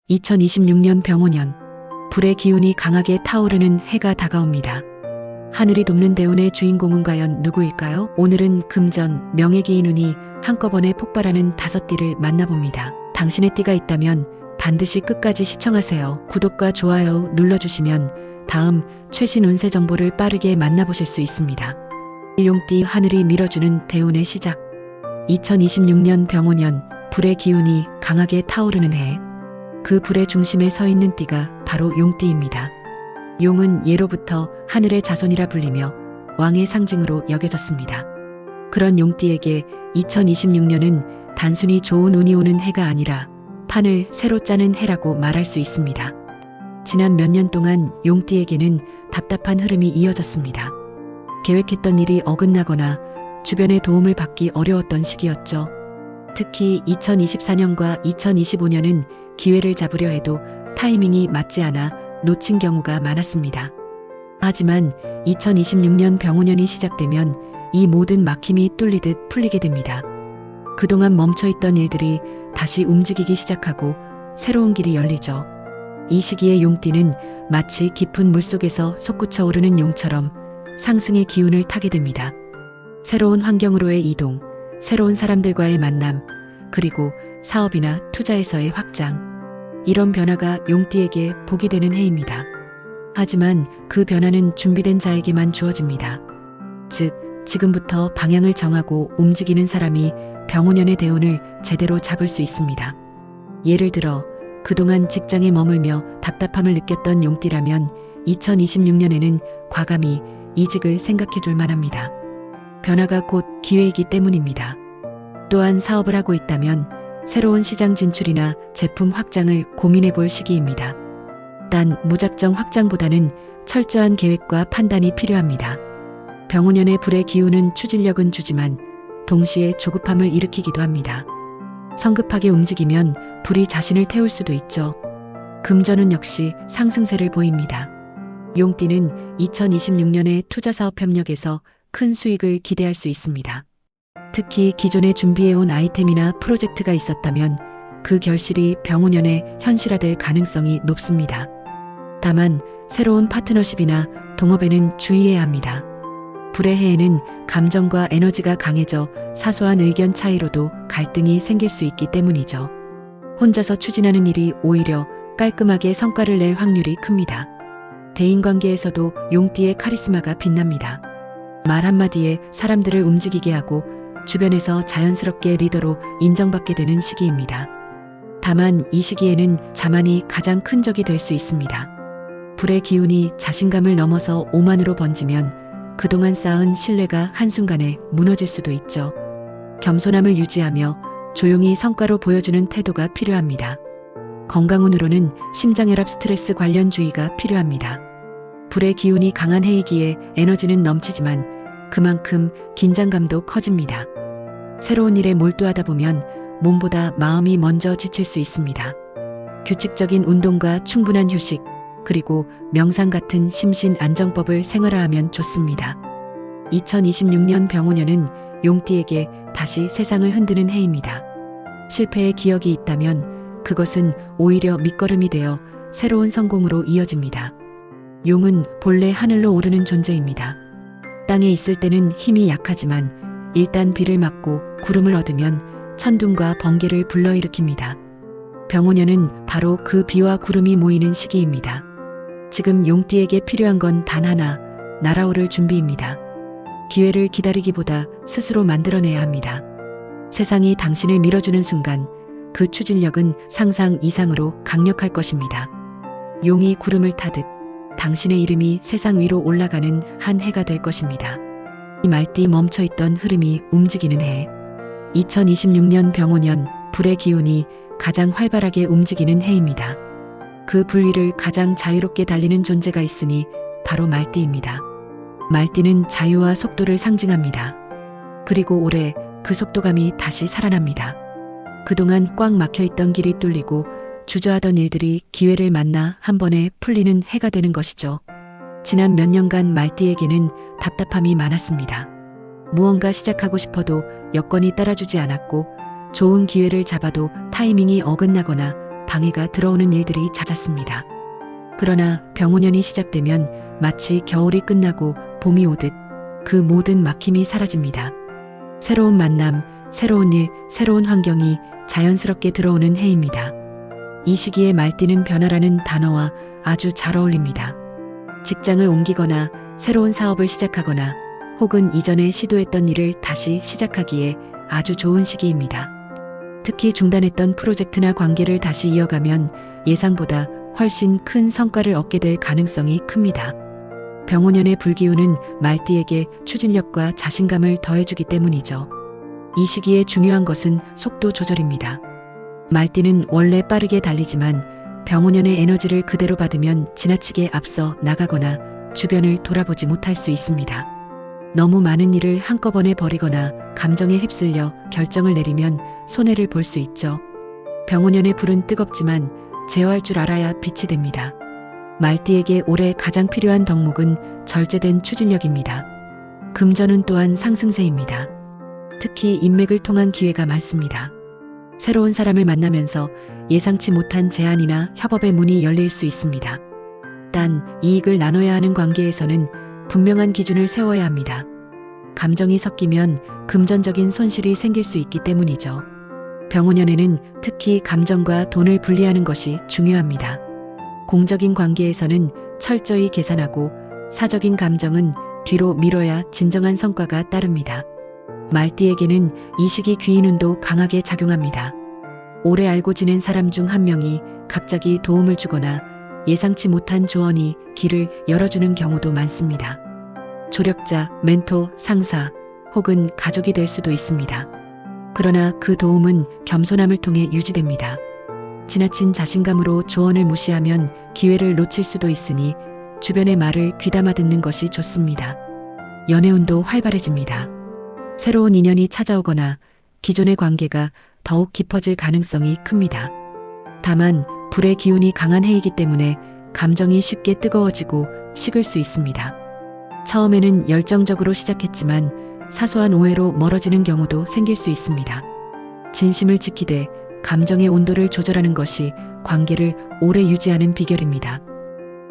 2026년 병오년, 불의 기운이 강하게 타오르는 해가 다가옵니다. 하늘이 돕는 대운의 주인공은 과연 누구일까요? 오늘은 금전, 명예기인 운이 한꺼번에 폭발하는 5띠를 만나봅니다. 당신의 띠가 있다면 반드시 끝까지 시청하세요. 구독과 좋아요 눌러주시면 다음 최신 운세 정보를 빠르게 만나보실 수 있습니다. 용띠, 하늘이 밀어주는 대운의 시작. 2026년 병오년, 불의 기운이 강하게 타오르는 해. 그 불의 중심에 서 있는 띠가 바로 용띠입니다. 용은 예로부터 하늘의 자손이라 불리며 왕의 상징으로 여겨졌습니다. 그런 용띠에게 2026년은 단순히 좋은 운이 오는 해가 아니라 판을 새로 짜는 해라고 말할 수 있습니다. 지난 몇 년 동안 용띠에게는 답답한 흐름이 이어졌습니다. 계획했던 일이 어긋나거나 주변의 도움을 받기 어려웠던 시기였죠. 특히 2024년과 2025년은 기회를 잡으려 해도 타이밍이 맞지 않아 놓친 경우가 많았습니다. 하지만 2026년 병오년이 시작되면 이 모든 막힘이 뚫리듯 풀리게 됩니다. 그동안 멈춰있던 일들이 다시 움직이기 시작하고 새로운 길이 열리죠. 이 시기에 용띠는 마치 깊은 물속에서 솟구쳐 오르는 용처럼 상승의 기운을 타게 됩니다. 새로운 환경으로의 이동, 새로운 사람들과의 만남, 그리고 사업이나 투자에서의 확장. 이런 변화가 용띠에게 복이 되는 해입니다. 하지만 그 변화는 준비된 자에게만 주어집니다. 즉, 지금부터 방향을 정하고 움직이는 사람이 병오년의 대운을 제대로 잡을 수 있습니다. 예를 들어 그동안 직장에 머물며 답답함을 느꼈던 용띠라면 2026년에는 과감히 이직을 생각해 둘 만합니다. 변화가 곧 기회이기 때문입니다. 또한 사업을 하고 있다면 새로운 시장 진출이나 제품 확장을 고민해 볼 시기입니다. 단 무작정 확장보다는 철저한 계획과 판단이 필요합니다. 병오년의 불의 기운은 추진력은 주지만 동시에 조급함을 일으키기도 합니다. 성급하게 움직이면 불이 자신을 태울 수도 있죠. 금전운 역시 상승세를 보입니다. 용띠는 2026년에 투자사업 협력에서 큰 수익을 기대할 수 있습니다. 특히 기존에 준비해온 아이템이나 프로젝트가 있었다면 그 결실이 병오년에 현실화될 가능성이 높습니다. 다만 새로운 파트너십이나 동업에는 주의해야 합니다. 불의 해에는 감정과 에너지가 강해져 사소한 의견 차이로도 갈등이 생길 수 있기 때문이죠. 혼자서 추진하는 일이 오히려 깔끔하게 성과를 낼 확률이 큽니다. 대인관계에서도 용띠의 카리스마가 빛납니다. 말 한마디에 사람들을 움직이게 하고 주변에서 자연스럽게 리더로 인정받게 되는 시기입니다. 다만 이 시기에는 자만이 가장 큰 적이 될 수 있습니다. 불의 기운이 자신감을 넘어서 오만으로 번지면 그동안 쌓은 신뢰가 한순간에 무너질 수도 있죠. 겸손함을 유지하며 조용히 성과로 보여주는 태도가 필요합니다. 건강운으로는 심장혈압, 스트레스 관련 주의가 필요합니다. 불의 기운이 강한 해이기에 에너지는 넘치지만 그만큼 긴장감도 커집니다. 새로운 일에 몰두하다 보면 몸보다 마음이 먼저 지칠 수 있습니다. 규칙적인 운동과 충분한 휴식, 그리고 명상 같은 심신 안정법을 생활화하면 좋습니다. 2026년 병오년은 용띠에게 다시 세상을 흔드는 해입니다. 실패의 기억이 있다면 그것은 오히려 밑거름이 되어 새로운 성공으로 이어집니다. 용은 본래 하늘로 오르는 존재입니다. 땅에 있을 때는 힘이 약하지만 일단 비를 맞고 구름을 얻으면 천둥과 번개를 불러일으킵니다. 병오년은 바로 그 비와 구름이 모이는 시기입니다. 지금 용띠에게 필요한 건 단 하나, 날아오를 준비입니다. 기회를 기다리기보다 스스로 만들어내야 합니다. 세상이 당신을 밀어주는 순간 그 추진력은 상상 이상으로 강력할 것입니다. 용이 구름을 타듯 당신의 이름이 세상 위로 올라가는 한 해가 될 것입니다. 이 말띠 멈춰있던 흐름이 움직이는 해. 2026년 병오년, 불의 기운이 가장 활발하게 움직이는 해입니다. 그 불 위를 가장 자유롭게 달리는 존재가 있으니 바로 말띠입니다. 말띠는 자유와 속도를 상징합니다. 그리고 올해 그 속도감이 다시 살아납니다. 그동안 꽉 막혀있던 길이 뚫리고 주저하던 일들이 기회를 만나 한 번에 풀리는 해가 되는 것이죠. 지난 몇 년간 말띠에게는 답답함이 많았습니다. 무언가 시작하고 싶어도 여건이 따라주지 않았고 좋은 기회를 잡아도 타이밍이 어긋나거나 방해가 들어오는 일들이 잦았습니다. 그러나 병오년이 시작되면 마치 겨울이 끝나고 봄이 오듯 그 모든 막힘이 사라집니다. 새로운 만남, 새로운 일, 새로운 환경이 자연스럽게 들어오는 해입니다. 이 시기에 말띠는 변화라는 단어와 아주 잘 어울립니다. 직장을 옮기거나 새로운 사업을 시작하거나 혹은 이전에 시도했던 일을 다시 시작하기에 아주 좋은 시기입니다. 특히 중단했던 프로젝트나 관계를 다시 이어가면 예상보다 훨씬 큰 성과를 얻게 될 가능성이 큽니다. 병오년의 불기운은 말띠에게 추진력과 자신감을 더해주기 때문이죠. 이 시기에 중요한 것은 속도 조절입니다. 말띠는 원래 빠르게 달리지만 병오년의 에너지를 그대로 받으면 지나치게 앞서 나가거나 주변을 돌아보지 못할 수 있습니다. 너무 많은 일을 한꺼번에 버리거나 감정에 휩쓸려 결정을 내리면 손해를 볼 수 있죠. 병오년의 불은 뜨겁지만 제어할 줄 알아야 빛이 됩니다. 말띠에게 올해 가장 필요한 덕목은 절제된 추진력입니다. 금전운 또한 상승세입니다. 특히 인맥을 통한 기회가 많습니다. 새로운 사람을 만나면서 예상치 못한 제안이나 협업의 문이 열릴 수 있습니다. 단, 이익을 나눠야 하는 관계에서는 분명한 기준을 세워야 합니다. 감정이 섞이면 금전적인 손실이 생길 수 있기 때문이죠. 병오년에는 특히 감정과 돈을 분리하는 것이 중요합니다. 공적인 관계에서는 철저히 계산하고 사적인 감정은 뒤로 미뤄야 진정한 성과가 따릅니다. 말띠에게는 이 시기 귀인운도 강하게 작용합니다. 오래 알고 지낸 사람 중 한 명이 갑자기 도움을 주거나 예상치 못한 조언이 길을 열어주는 경우도 많습니다. 조력자, 멘토, 상사 혹은 가족이 될 수도 있습니다. 그러나 그 도움은 겸손함을 통해 유지됩니다. 지나친 자신감으로 조언을 무시하면 기회를 놓칠 수도 있으니 주변의 말을 귀담아 듣는 것이 좋습니다. 연애운도 활발해집니다. 새로운 인연이 찾아오거나 기존의 관계가 더욱 깊어질 가능성이 큽니다. 다만 불의 기운이 강한 해이기 때문에 감정이 쉽게 뜨거워지고 식을 수 있습니다. 처음에는 열정적으로 시작했지만 사소한 오해로 멀어지는 경우도 생길 수 있습니다. 진심을 지키되 감정의 온도를 조절하는 것이 관계를 오래 유지하는 비결입니다.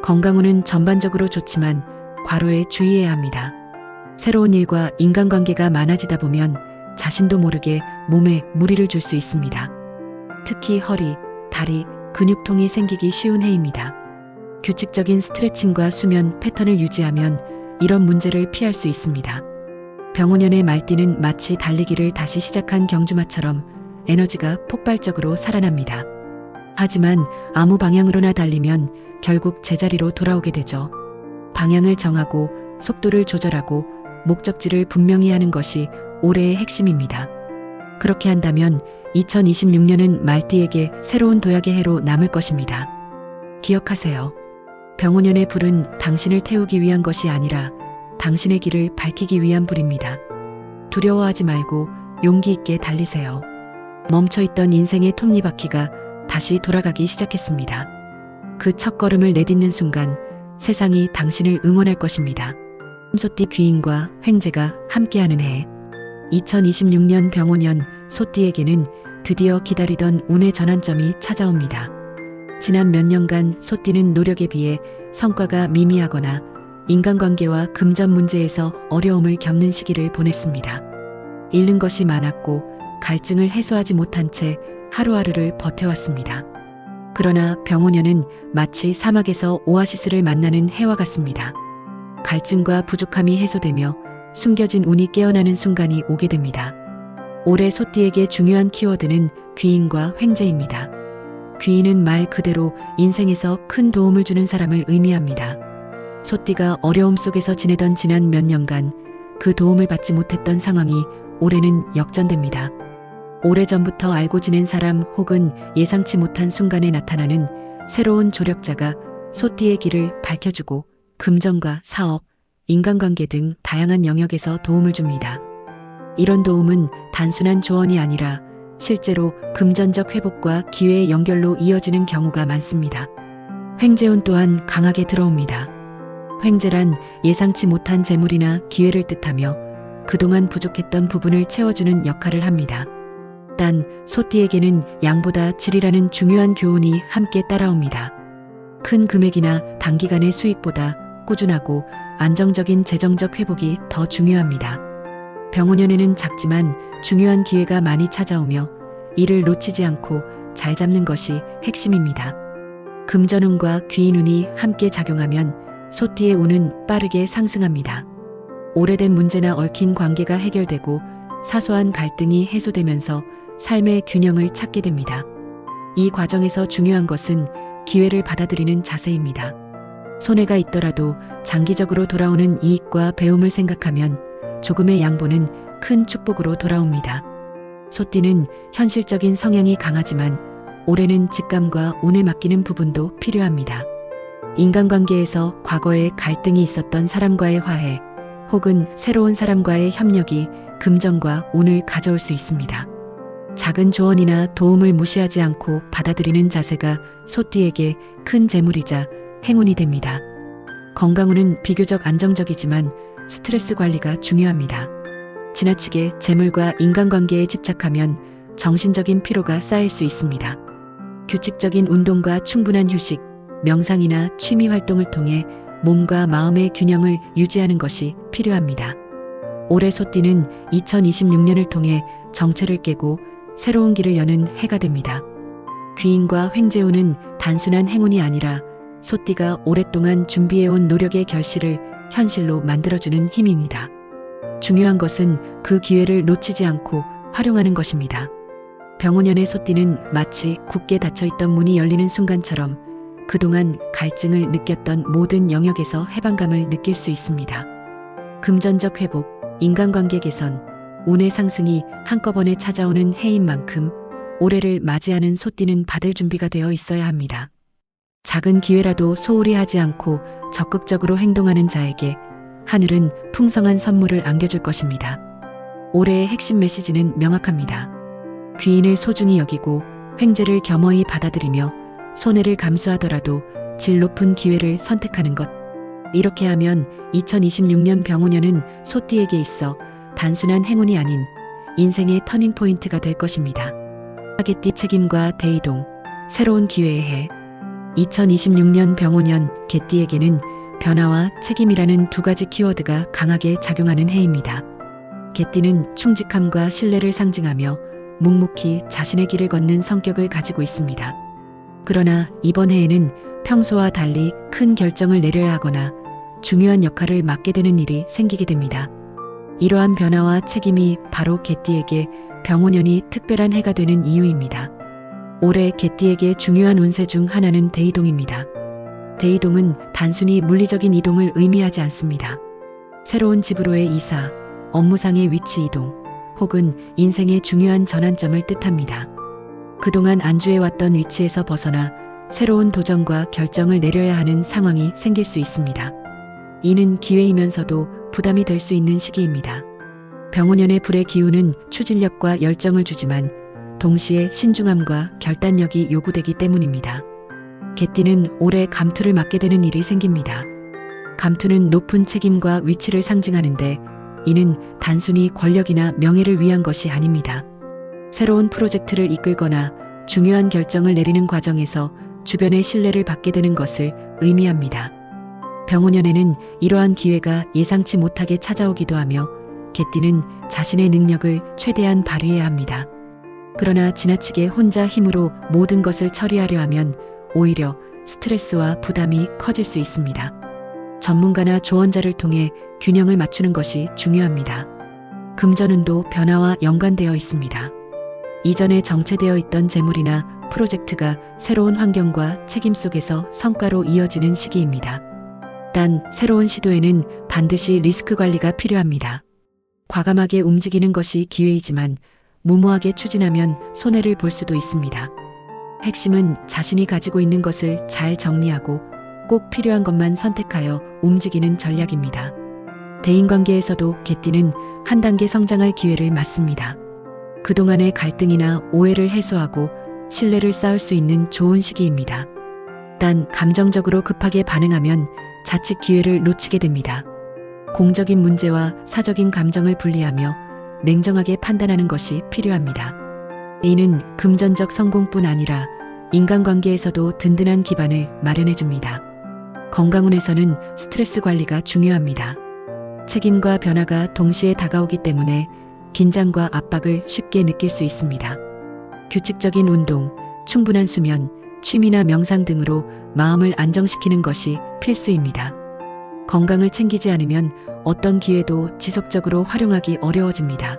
건강운은 전반적으로 좋지만 과로에 주의해야 합니다. 새로운 일과 인간관계가 많아지다 보면 자신도 모르게 몸에 무리를 줄 수 있습니다. 특히 허리, 다리, 근육통이 생기기 쉬운 해입니다. 규칙적인 스트레칭과 수면 패턴을 유지하면 이런 문제를 피할 수 있습니다. 병오년의 말띠는 마치 달리기를 다시 시작한 경주마처럼 에너지가 폭발적으로 살아납니다. 하지만 아무 방향으로나 달리면 결국 제자리로 돌아오게 되죠. 방향을 정하고 속도를 조절하고 목적지를 분명히 하는 것이 올해의 핵심입니다. 그렇게 한다면 2026년은 말띠에게 새로운 도약의 해로 남을 것입니다. 기억하세요. 병오년의 불은 당신을 태우기 위한 것이 아니라 당신의 길을 밝히기 위한 불입니다. 두려워하지 말고 용기 있게 달리세요. 멈춰있던 인생의 톱니바퀴가 다시 돌아가기 시작했습니다. 그 첫걸음을 내딛는 순간 세상이 당신을 응원할 것입니다. 소띠 귀인과 횡재가 함께하는 해. 2026년 병오년 소띠에게는 드디어 기다리던 운의 전환점이 찾아옵니다. 지난 몇 년간 소띠는 노력에 비해 성과가 미미하거나 인간관계와 금전 문제에서 어려움을 겪는 시기를 보냈습니다. 잃는 것이 많았고 갈증을 해소하지 못한 채 하루하루를 버텨왔습니다. 그러나 병오년은 마치 사막에서 오아시스를 만나는 해와 같습니다. 갈증과 부족함이 해소되며 숨겨진 운이 깨어나는 순간이 오게 됩니다. 올해 소띠에게 중요한 키워드는 귀인과 횡재입니다. 귀인은 말 그대로 인생에서 큰 도움을 주는 사람을 의미합니다. 소띠가 어려움 속에서 지내던 지난 몇 년간 그 도움을 받지 못했던 상황이 올해는 역전됩니다. 오래전부터 알고 지낸 사람 혹은 예상치 못한 순간에 나타나는 새로운 조력자가 소띠의 길을 밝혀주고 금전과 사업, 인간관계 등 다양한 영역에서 도움을 줍니다. 이런 도움은 단순한 조언이 아니라 실제로 금전적 회복과 기회의 연결로 이어지는 경우가 많습니다. 횡재운 또한 강하게 들어옵니다. 횡재란 예상치 못한 재물이나 기회를 뜻하며 그동안 부족했던 부분을 채워주는 역할을 합니다. 단 소띠에게는 양보다 질이라는 중요한 교훈이 함께 따라옵니다. 큰 금액이나 단기간의 수익보다 꾸준하고 안정적인 재정적 회복이 더 중요합니다. 병오년에는 작지만 중요한 기회가 많이 찾아오며 이를 놓치지 않고 잘 잡는 것이 핵심입니다. 금전운과 귀인운이 함께 작용하면 소띠의 운은 빠르게 상승합니다. 오래된 문제나 얽힌 관계가 해결되고 사소한 갈등이 해소되면서 삶의 균형을 찾게 됩니다. 이 과정에서 중요한 것은 기회를 받아들이는 자세입니다. 손해가 있더라도 장기적으로 돌아오는 이익과 배움을 생각하면 조금의 양보는 큰 축복으로 돌아옵니다. 소띠는 현실적인 성향이 강하지만 올해는 직감과 운에 맡기는 부분도 필요합니다. 인간관계에서 과거에 갈등이 있었던 사람과의 화해 혹은 새로운 사람과의 협력이 금전과 운을 가져올 수 있습니다. 작은 조언이나 도움을 무시하지 않고 받아들이는 자세가 소띠에게 큰 재물이자 행운이 됩니다. 건강운은 비교적 안정적이지만 스트레스 관리가 중요합니다. 지나치게 재물과 인간관계에 집착하면 정신적인 피로가 쌓일 수 있습니다. 규칙적인 운동과 충분한 휴식, 명상이나 취미 활동을 통해 몸과 마음의 균형을 유지하는 것이 필요합니다. 올해 소띠는 2026년을 통해 정체를 깨고 새로운 길을 여는 해가 됩니다. 귀인과 횡재운은 단순한 행운이 아니라 소띠가 오랫동안 준비해온 노력의 결실을 현실로 만들어주는 힘입니다. 중요한 것은 그 기회를 놓치지 않고 활용하는 것입니다. 병오년의 소띠는 마치 굳게 닫혀있던 문이 열리는 순간처럼 그동안 갈증을 느꼈던 모든 영역에서 해방감을 느낄 수 있습니다. 금전적 회복, 인간관계 개선, 운의 상승이 한꺼번에 찾아오는 해인 만큼 올해를 맞이하는 소띠는 받을 준비가 되어 있어야 합니다. 작은 기회라도 소홀히 하지 않고 적극적으로 행동하는 자에게 하늘은 풍성한 선물을 안겨줄 것입니다. 올해의 핵심 메시지는 명확합니다. 귀인을 소중히 여기고 횡재를 겸허히 받아들이며 손해를 감수하더라도 질 높은 기회를 선택하는 것. 이렇게 하면 2026년 병오년은 소띠에게 있어 단순한 행운이 아닌 인생의 터닝포인트가 될 것입니다. 스파게티 책임과 대이동, 새로운 기회의 해. 2026년 병오년 개띠에게는 변화와 책임이라는 두 가지 키워드가 강하게 작용하는 해입니다. 개띠는 충직함과 신뢰를 상징하며 묵묵히 자신의 길을 걷는 성격을 가지고 있습니다. 그러나 이번 해에는 평소와 달리 큰 결정을 내려야 하거나 중요한 역할을 맡게 되는 일이 생기게 됩니다. 이러한 변화와 책임이 바로 개띠에게 병오년이 특별한 해가 되는 이유입니다. 올해 개띠에게 중요한 운세 중 하나는 대이동입니다. 대이동은 단순히 물리적인 이동을 의미하지 않습니다. 새로운 집으로의 이사, 업무상의 위치 이동, 혹은 인생의 중요한 전환점을 뜻합니다. 그동안 안주해왔던 위치에서 벗어나 새로운 도전과 결정을 내려야 하는 상황이 생길 수 있습니다. 이는 기회이면서도 부담이 될 수 있는 시기입니다. 병오년의 불의 기운은 추진력과 열정을 주지만 동시에 신중함과 결단력이 요구되기 때문입니다. 개띠는 올해 감투를 맡게 되는 일이 생깁니다. 감투는 높은 책임과 위치를 상징하는데 이는 단순히 권력이나 명예를 위한 것이 아닙니다. 새로운 프로젝트를 이끌거나 중요한 결정을 내리는 과정에서 주변의 신뢰를 받게 되는 것을 의미합니다. 병오년에는 이러한 기회가 예상치 못하게 찾아오기도 하며 개띠는 자신의 능력을 최대한 발휘해야 합니다. 그러나 지나치게 혼자 힘으로 모든 것을 처리하려 하면 오히려 스트레스와 부담이 커질 수 있습니다. 전문가나 조언자를 통해 균형을 맞추는 것이 중요합니다. 금전운도 변화와 연관되어 있습니다. 이전에 정체되어 있던 재물이나 프로젝트가 새로운 환경과 책임 속에서 성과로 이어지는 시기입니다. 단 새로운 시도에는 반드시 리스크 관리가 필요합니다. 과감하게 움직이는 것이 기회이지만 무모하게 추진하면 손해를 볼 수도 있습니다. 핵심은 자신이 가지고 있는 것을 잘 정리하고 꼭 필요한 것만 선택하여 움직이는 전략입니다. 대인관계에서도 개띠는 한 단계 성장할 기회를 맞습니다. 그동안의 갈등이나 오해를 해소하고 신뢰를 쌓을 수 있는 좋은 시기입니다. 단 감정적으로 급하게 반응하면 자칫 기회를 놓치게 됩니다. 공적인 문제와 사적인 감정을 분리하며 냉정하게 판단하는 것이 필요합니다. 이는 금전적 성공뿐 아니라 인간관계에서도 든든한 기반을 마련해 줍니다. 건강운에서는 스트레스 관리가 중요합니다. 책임과 변화가 동시에 다가오기 때문에 긴장과 압박을 쉽게 느낄 수 있습니다. 규칙적인 운동, 충분한 수면, 취미나 명상 등으로 마음을 안정시키는 것이 필수입니다. 건강을 챙기지 않으면 어떤 기회도 지속적으로 활용하기 어려워집니다.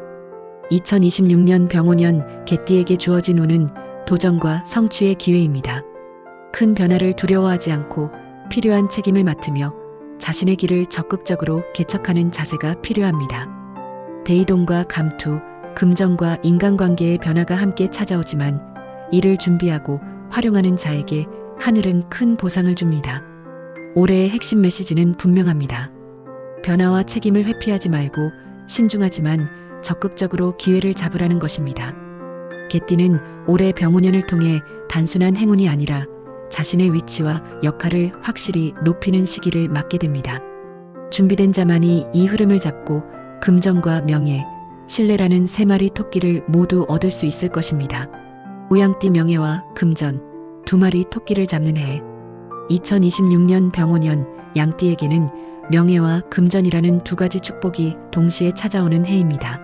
2026년 병오년 개띠에게 주어진 운은 도전과 성취의 기회입니다. 큰 변화를 두려워하지 않고 필요한 책임을 맡으며 자신의 길을 적극적으로 개척하는 자세가 필요합니다. 대이동과 감투, 금전과 인간관계의 변화가 함께 찾아오지만 이를 준비하고 활용하는 자에게 하늘은 큰 보상을 줍니다. 올해의 핵심 메시지는 분명합니다. 변화와 책임을 회피하지 말고 신중하지만 적극적으로 기회를 잡으라는 것입니다. 개띠는 올해 병오년을 통해 단순한 행운이 아니라 자신의 위치와 역할을 확실히 높이는 시기를 맞게 됩니다. 준비된 자만이 이 흐름을 잡고 금전과 명예, 신뢰라는 세 마리 토끼를 모두 얻을 수 있을 것입니다. 오양띠 명예와 금전, 두 마리 토끼를 잡는 해. 2026년 병오년 양띠에게는 명예와 금전이라는 두 가지 축복이 동시에 찾아오는 해입니다.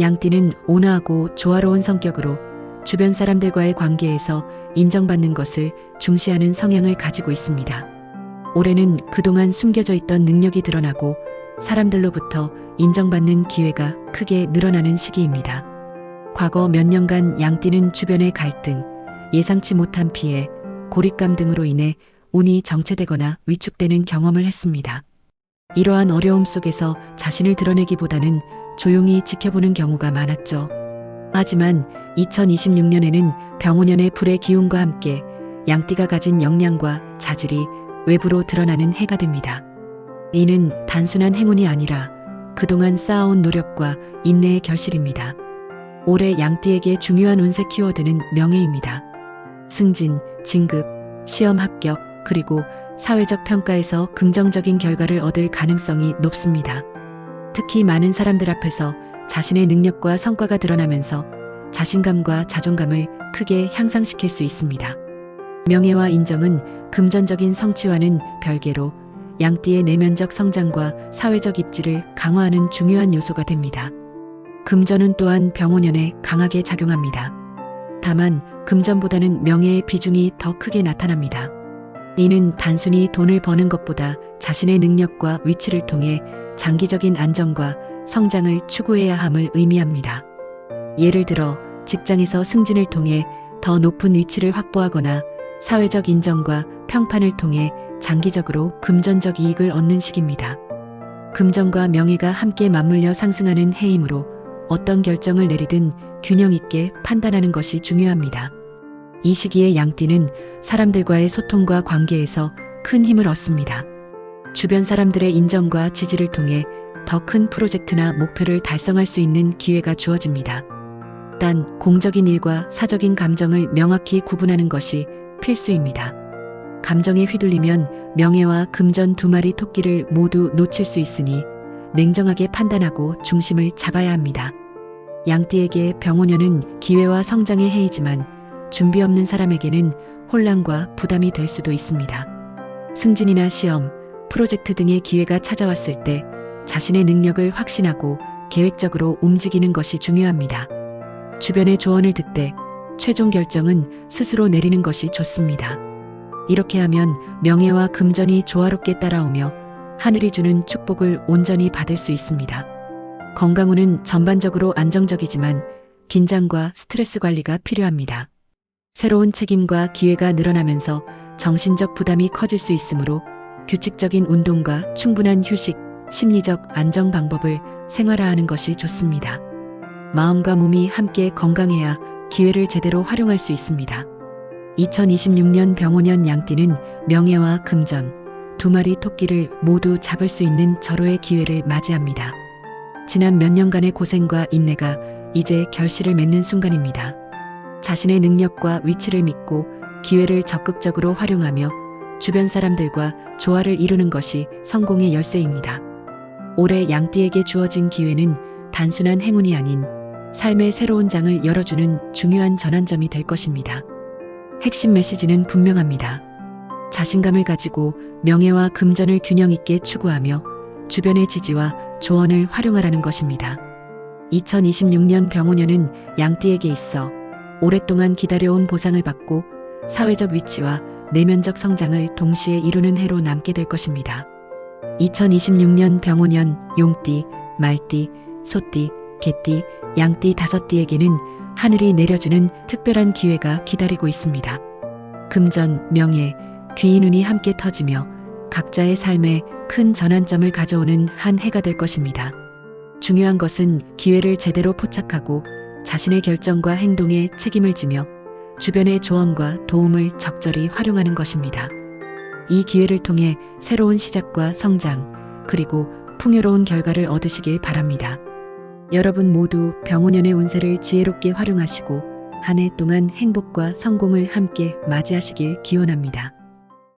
양띠는 온화하고 조화로운 성격으로 주변 사람들과의 관계에서 인정받는 것을 중시하는 성향을 가지고 있습니다. 올해는 그동안 숨겨져 있던 능력이 드러나고 사람들로부터 인정받는 기회가 크게 늘어나는 시기입니다. 과거 몇 년간 양띠는 주변의 갈등, 예상치 못한 피해, 고립감 등으로 인해 운이 정체되거나 위축되는 경험을 했습니다. 이러한 어려움 속에서 자신을 드러내기보다는 조용히 지켜보는 경우가 많았죠. 하지만 2026년에는 병오년의 불의 기운과 함께 양띠가 가진 역량과 자질이 외부로 드러나는 해가 됩니다. 이는 단순한 행운이 아니라 그동안 쌓아온 노력과 인내의 결실입니다. 올해 양띠에게 중요한 운세 키워드는 명예입니다. 승진, 진급, 시험 합격, 그리고 사회적 평가에서 긍정적인 결과를 얻을 가능성이 높습니다. 특히 많은 사람들 앞에서 자신의 능력과 성과가 드러나면서 자신감과 자존감을 크게 향상시킬 수 있습니다. 명예와 인정은 금전적인 성취와는 별개로 양띠의 내면적 성장과 사회적 입지를 강화하는 중요한 요소가 됩니다. 금전은 또한 병오년에 강하게 작용합니다. 다만 금전보다는 명예의 비중이 더 크게 나타납니다. 이는 단순히 돈을 버는 것보다 자신의 능력과 위치를 통해 장기적인 안정과 성장을 추구해야 함을 의미합니다. 예를 들어 직장에서 승진을 통해 더 높은 위치를 확보하거나 사회적 인정과 평판을 통해 장기적으로 금전적 이익을 얻는 시기입니다. 금전과 명예가 함께 맞물려 상승하는 해이므로 어떤 결정을 내리든 균형 있게 판단하는 것이 중요합니다. 이 시기에 양띠는 사람들과의 소통과 관계에서 큰 힘을 얻습니다. 주변 사람들의 인정과 지지를 통해 더 큰 프로젝트나 목표를 달성할 수 있는 기회가 주어집니다. 단, 공적인 일과 사적인 감정을 명확히 구분하는 것이 필수입니다. 감정에 휘둘리면 명예와 금전 두 마리 토끼를 모두 놓칠 수 있으니 냉정하게 판단하고 중심을 잡아야 합니다. 양띠에게 병오년은 기회와 성장의 해이지만 준비 없는 사람에게는 혼란과 부담이 될 수도 있습니다. 승진이나 시험, 프로젝트 등의 기회가 찾아왔을 때 자신의 능력을 확신하고 계획적으로 움직이는 것이 중요합니다. 주변의 조언을 듣되 최종 결정은 스스로 내리는 것이 좋습니다. 이렇게 하면 명예와 금전이 조화롭게 따라오며 하늘이 주는 축복을 온전히 받을 수 있습니다. 건강운은 전반적으로 안정적이지만 긴장과 스트레스 관리가 필요합니다. 새로운 책임과 기회가 늘어나면서 정신적 부담이 커질 수 있으므로 규칙적인 운동과 충분한 휴식, 심리적 안정 방법을 생활화하는 것이 좋습니다. 마음과 몸이 함께 건강해야 기회를 제대로 활용할 수 있습니다. 2026년 병오년 양띠는 명예와 금전, 두 마리 토끼를 모두 잡을 수 있는 절호의 기회를 맞이합니다. 지난 몇 년간의 고생과 인내가 이제 결실을 맺는 순간입니다. 자신의 능력과 위치를 믿고 기회를 적극적으로 활용하며 주변 사람들과 조화를 이루는 것이 성공의 열쇠입니다. 올해 양띠에게 주어진 기회는 단순한 행운이 아닌 삶의 새로운 장을 열어주는 중요한 전환점이 될 것입니다. 핵심 메시지는 분명합니다. 자신감을 가지고 명예와 금전을 균형 있게 추구하며 주변의 지지와 조언을 활용하라는 것입니다. 2026년 병오년은 양띠에게 있어 오랫동안 기다려온 보상을 받고 사회적 위치와 내면적 성장을 동시에 이루는 해로 남게 될 것입니다. 2026년 병오년 용띠, 말띠, 소띠, 개띠, 양띠 5띠에게는 하늘이 내려주는 특별한 기회가 기다리고 있습니다. 금전, 명예, 귀인운이 함께 터지며 각자의 삶에 큰 전환점을 가져오는 한 해가 될 것입니다. 중요한 것은 기회를 제대로 포착하고 자신의 결정과 행동에 책임을 지며 주변의 조언과 도움을 적절히 활용하는 것입니다. 이 기회를 통해 새로운 시작과 성장, 그리고 풍요로운 결과를 얻으시길 바랍니다. 여러분 모두 병오년의 운세를 지혜롭게 활용하시고 한 해 동안 행복과 성공을 함께 맞이하시길 기원합니다.